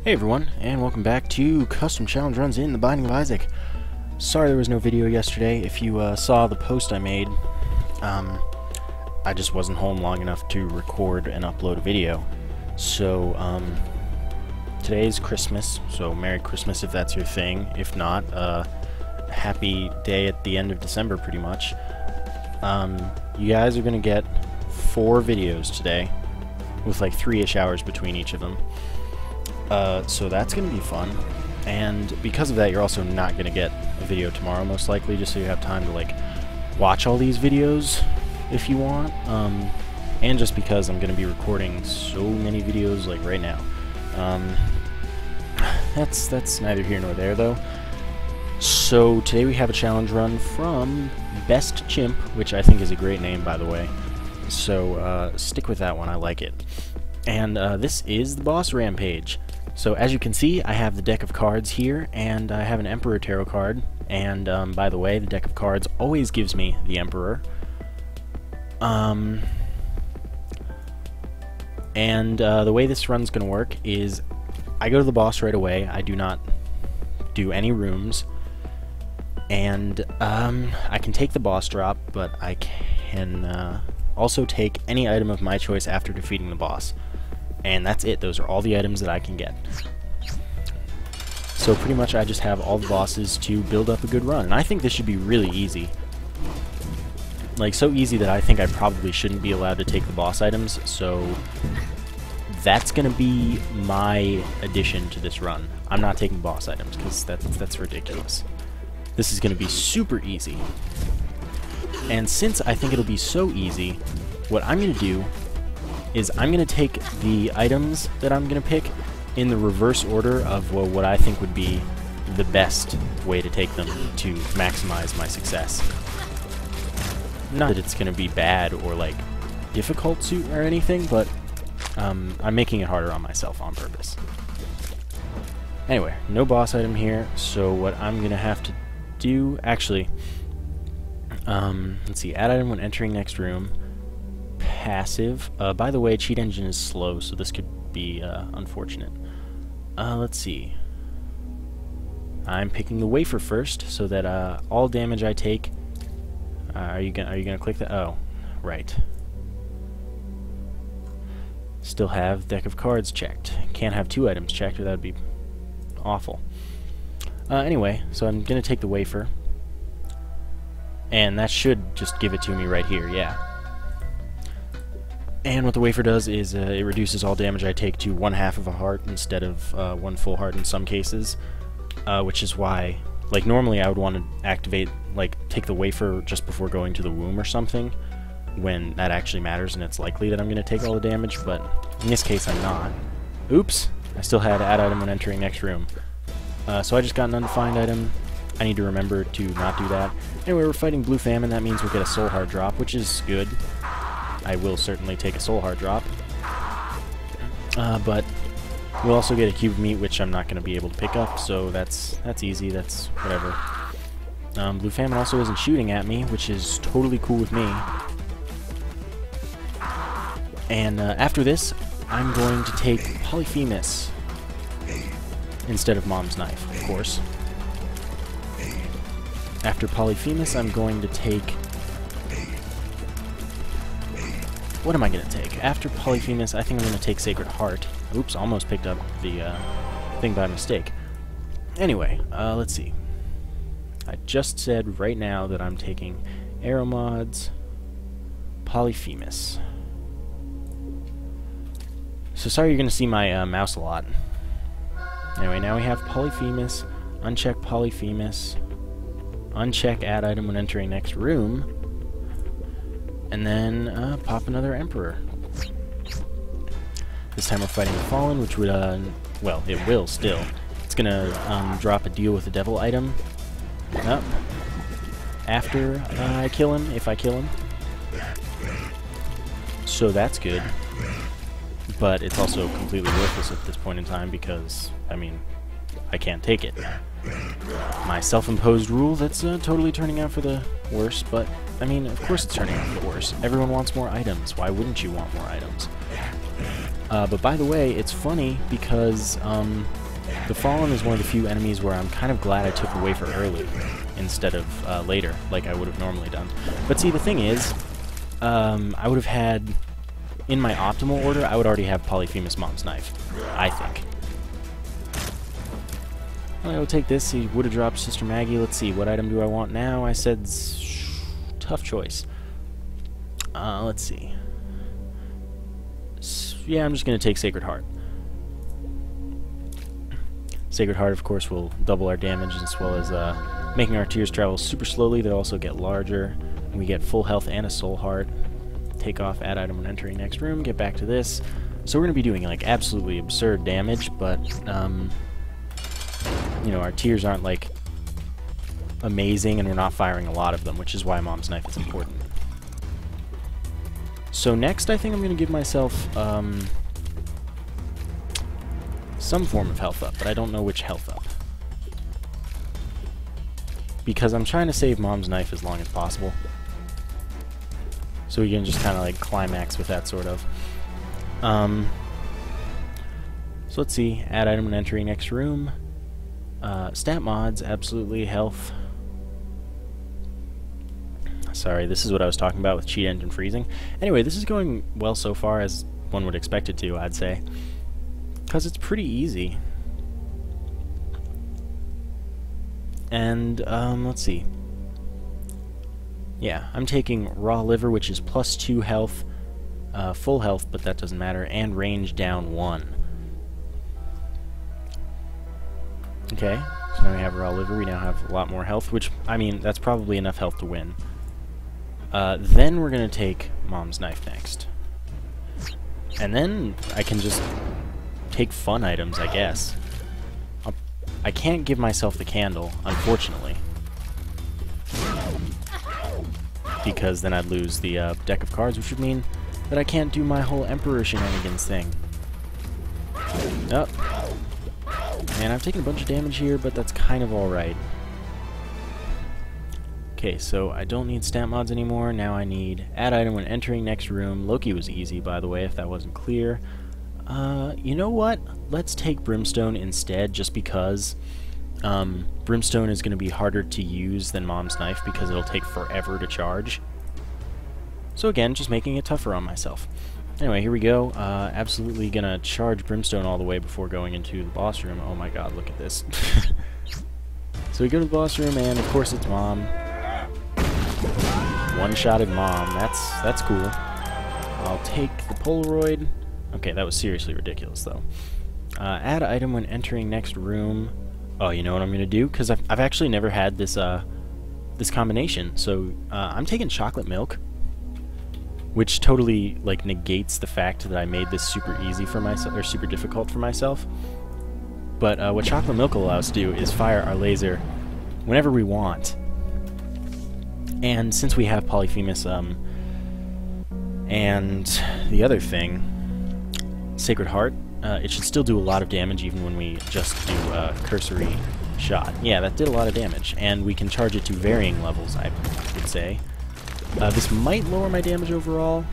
Hey everyone, and welcome back to Custom Challenge Runs in the Binding of Isaac. Sorry there was no video yesterday. If you saw the post I made, I just wasn't home long enough to record and upload a video. So, today's Christmas, so Merry Christmas if that's your thing. If not, happy day at the end of December pretty much. You guys are going to get 4 videos today, with like 3-ish hours between each of them. So that's going to be fun, and because of that you're also not going to get a video tomorrow most likely, just so you have time to like watch all these videos if you want, and just because I'm going to be recording so many videos like right now. That's neither here nor there though. So today we have a challenge run from Best Chimp, which I think is a great name by the way, so stick with that one, I like it. And this is the boss Rampage. So as you can see, I have the deck of cards here, and I have an Emperor Tarot card, and by the way, the deck of cards always gives me the Emperor. The way this run's gonna work is I go to the boss right away, I do not do any rooms, and I can take the boss drop, but I can also take any item of my choice after defeating the boss. And that's it, those are all the items that I can get. So pretty much I just have all the bosses to build up a good run, and I think this should be really easy. Like, so easy that I think I probably shouldn't be allowed to take the boss items, so that's gonna be my addition to this run. I'm not taking boss items, because that's ridiculous. This is gonna be super easy. And since I think it'll be so easy, what I'm gonna do is I'm going to take the items that I'm going to pick in the reverse order of what I think would be the best way to take them to maximize my success. Not that it's going to be bad or like difficult to or anything, but I'm making it harder on myself on purpose. Anyway, no boss item here, so what I'm going to have to do, actually, let's see, add item when entering next room. Passive. By the way, cheat engine is slow, so this could be unfortunate. Let's see. I'm picking the wafer first, so that all damage I take. Are you gonna click that? Oh, right. Still have deck of cards checked. Can't have 2 items checked, or that would be awful. Anyway, so I'm gonna take the wafer, and that should just give it to me right here. Yeah. And what the wafer does is it reduces all damage I take to 1/2 of a heart instead of 1 full heart in some cases, which is why, like, normally I would want to activate, like, take the wafer just before going to the womb or something, when that actually matters and it's likely that I'm going to take all the damage, but in this case I'm not. Oops! I still had add item when entering next room. So I just got an undefined item. I need to remember to not do that. Anyway, we're fighting Blue Famine, that means we'll get a soul heart drop, which is good. I will certainly take a soul heart drop, but we'll also get a cube of meat, which I'm not going to be able to pick up, so that's easy, that's whatever. Blue Famine also isn't shooting at me, which is totally cool with me. And after this, I'm going to take POLYPHEMUS instead of Mom's Knife, of course. After POLYPHEMUS, I'm going to take... What am I going to take? After POLYPHEMUS, I think I'm going to take Sacred Heart. Oops, almost picked up the thing by mistake. Anyway, let's see. I just said right now that I'm taking Arrow Mods, POLYPHEMUS. So sorry you're going to see my mouse a lot. Anyway, now we have POLYPHEMUS, uncheck POLYPHEMUS, uncheck add item when entering next room, and then pop another Emperor. This time we're fighting the Fallen, which would, well, it will still. It's gonna drop a deal with the Devil item. Up. After I kill him, if I kill him. So that's good. But it's also completely worthless at this point in time because, I mean, I can't take it. My self-imposed rule that's totally turning out for the worse, but I mean, of course it's turning out for the worse. Everyone wants more items. Why wouldn't you want more items? But by the way, it's funny because the Fallen is one of the few enemies where I'm kind of glad I took the wafer early instead of later, like I would have normally done. But see, the thing is, I would have had, in my optimal order, I would already have POLYPHEMUS Mom's Knife, I think. I will take this. He would have dropped Sister Maggie. Let's see, what item do I want now? I said tough choice. Let's see. Yeah, I'm just going to take Sacred Heart. Sacred Heart, of course, will double our damage as well as making our tears travel super slowly. They also get larger. We get full health and a soul heart. Take off, add item when entering next room, get back to this. So we're going to be doing like absolutely absurd damage, but you know, our tears aren't like amazing and we're not firing a lot of them, which is why Mom's Knife is important. So next I think I'm going to give myself some form of health up, but I don't know which health up. Because I'm trying to save Mom's Knife as long as possible. So we can just kind of like climax with that sort of. So let's see, add item when entering next room. Stat mods, absolutely, health. Sorry, this is what I was talking about with cheat engine freezing. Anyway, this is going well so far, as one would expect it to, I'd say. Because it's pretty easy. And, let's see. Yeah, I'm taking raw liver, which is plus 2 health, full health, but that doesn't matter, and range down 1. Okay, so now we have raw liver, we now have a lot more health, which, I mean, that's probably enough health to win. Then we're going to take Mom's Knife next. And then I can just take fun items, I guess. I can't give myself the candle, unfortunately. Because then I'd lose the deck of cards, which would mean that I can't do my whole Emperor shenanigans thing. Oh. Man, I've taken a bunch of damage here, but that's kind of alright. Okay, so I don't need stat mods anymore. Now I need add item when entering next room. Loki was easy, by the way, if that wasn't clear. You know what? Let's take Brimstone instead, just because Brimstone is going to be harder to use than Mom's Knife because it'll take forever to charge. So again, just making it tougher on myself. Anyway, here we go. Absolutely going to charge Brimstone all the way before going into the boss room. Oh my god, look at this. So we go to the boss room, and of course it's Mom. One-shotted Mom. That's cool. I'll take the Polaroid. Okay, that was seriously ridiculous, though. Add item when entering next room. Oh, you know what I'm going to do? Because I've actually never had this this combination. So I'm taking chocolate milk, which totally like negates the fact that I made this super easy for myself, or super difficult for myself. But what chocolate milk will allow us to do is fire our laser whenever we want. And since we have POLYPHEMUS and the other thing, Sacred Heart, it should still do a lot of damage even when we just do a cursory shot. Yeah, that did a lot of damage, and we can charge it to varying levels, I would say. This might lower my damage overall.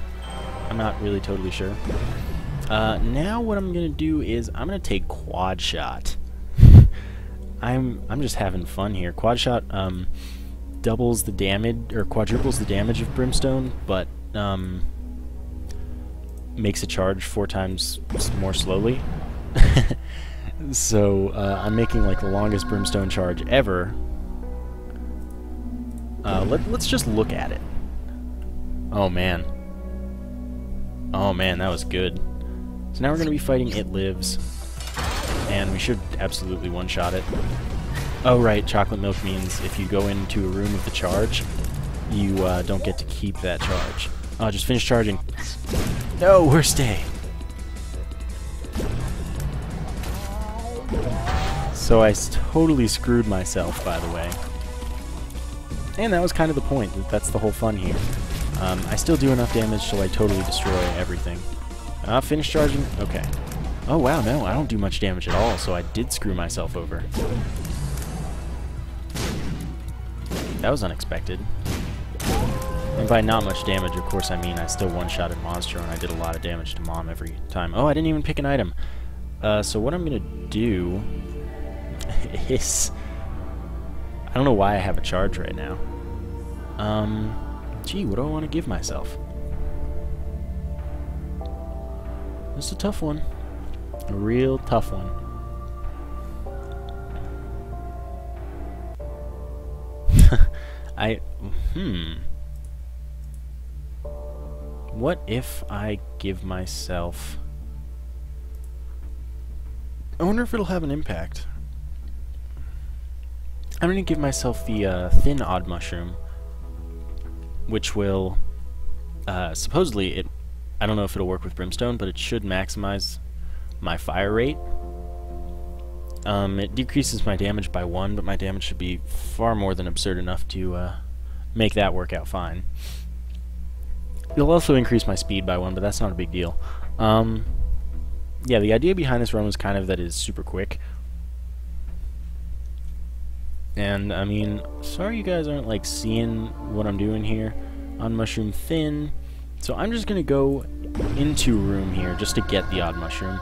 I'm not really totally sure. Now what I'm going to do is I'm going to take Quad Shot. I'm just having fun here. Quad Shot doubles the damage, or quadruples the damage of Brimstone, but makes it charge 4 times more slowly. So I'm making like the longest Brimstone charge ever. Let's just look at it. Oh man. Oh man, that was good. So now we're going to be fighting It Lives, and we should absolutely one-shot it. Oh right, chocolate milk means if you go into a room with the charge, you don't get to keep that charge. Oh, just finish charging. No, worst day. So I totally screwed myself, by the way. And that was kind of the point. That's the whole fun here. I still do enough damage till I totally destroy everything. Finish charging? Okay. Oh wow, no, I don't do much damage at all, so I did screw myself over. That was unexpected. And by not much damage, of course, I mean I still one-shotted Monstro, and I did a lot of damage to Mom every time. Oh, I didn't even pick an item. So what I'm gonna do is... I don't know why I have a charge right now. Gee, what do I want to give myself? This is a tough one. A real tough one. What if I give myself... I wonder if it'll have an impact. I'm going to give myself the thin odd mushroom, which will, supposedly, I don't know if it'll work with Brimstone, but it should maximize my fire rate. It decreases my damage by 1, but my damage should be far more than absurd enough to make that work out fine. It'll also increase my speed by 1, but that's not a big deal. Yeah, the idea behind this run was kind of that it's super quick. And, I mean, sorry you guys aren't, like, seeing what I'm doing here on Mushroom Thin. So I'm just going to go into a room here just to get the odd mushroom.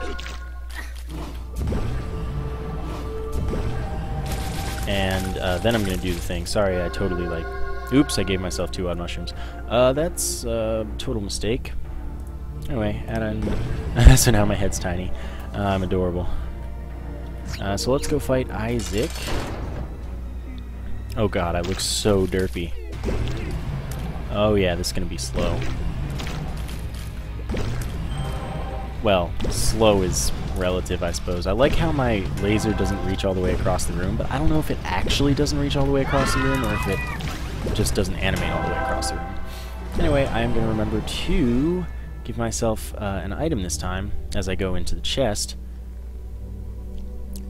And then I'm going to do the thing. Sorry, I totally, like... Oops, I gave myself 2 odd mushrooms. That's a total mistake. Anyway, so now my head's tiny. I'm adorable. So let's go fight Isaac. Oh god, I look so derpy. Oh yeah, this is gonna be slow. Well, slow is relative, I suppose. I like how my laser doesn't reach all the way across the room, but I don't know if it actually doesn't reach all the way across the room, or if it just doesn't animate all the way across the room. Anyway, I am gonna remember to give myself an item this time, as I go into the chest.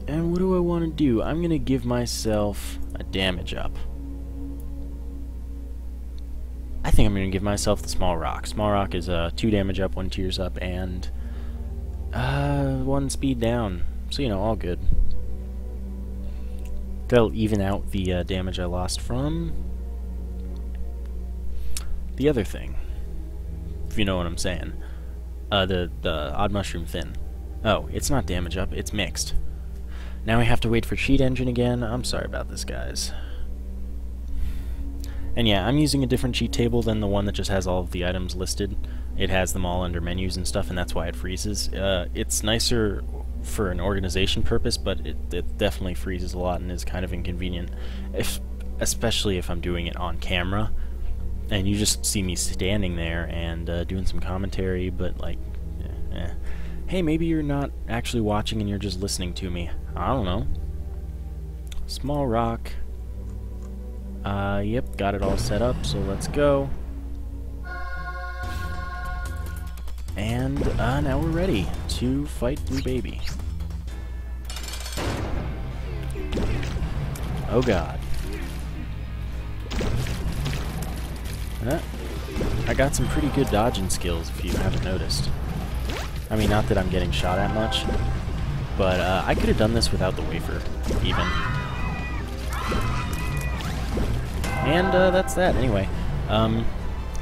And what do I want to do? I'm going to give myself a damage up. I think I'm going to give myself the Small Rock. Small Rock is 2 damage up, 1 tears up, and 1 speed down. So, you know, all good. That'll even out the damage I lost from the other thing. If you know what I'm saying. The Odd Mushroom Thin. Oh, it's not damage up, it's mixed. Now we have to wait for Cheat Engine again. I'm sorry about this, guys. And yeah, I'm using a different cheat table than the one that just has all of the items listed. It has them all under menus and stuff, and that's why it freezes. It's nicer for an organization purpose, but it definitely freezes a lot and is kind of inconvenient, especially if I'm doing it on camera. And you just see me standing there and doing some commentary, but like, hey, maybe you're not actually watching and you're just listening to me. I don't know. Small Rock. Yep, got it all set up, so let's go. And now we're ready to fight Blue Baby. Oh god. I got some pretty good dodging skills, if you haven't noticed. I mean, not that I'm getting shot at much, but I could have done this without the WAFER, even. And that's that. Anyway,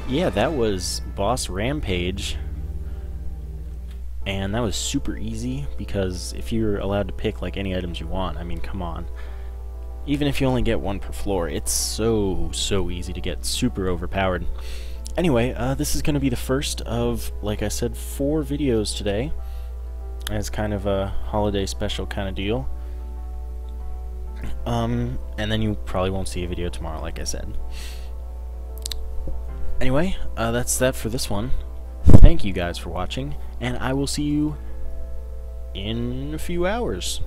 yeah, that was boss Rampage, and that was super easy, because if you're allowed to pick like any items you want, I mean, come on. Even if you only get 1 per floor, it's so easy to get super overpowered. Anyway, this is going to be the first of, like I said, 4 videos today, as kind of a holiday special kind of deal. And then you probably won't see a video tomorrow, like I said. Anyway, that's that for this one. Thank you guys for watching, and I will see you in a few hours.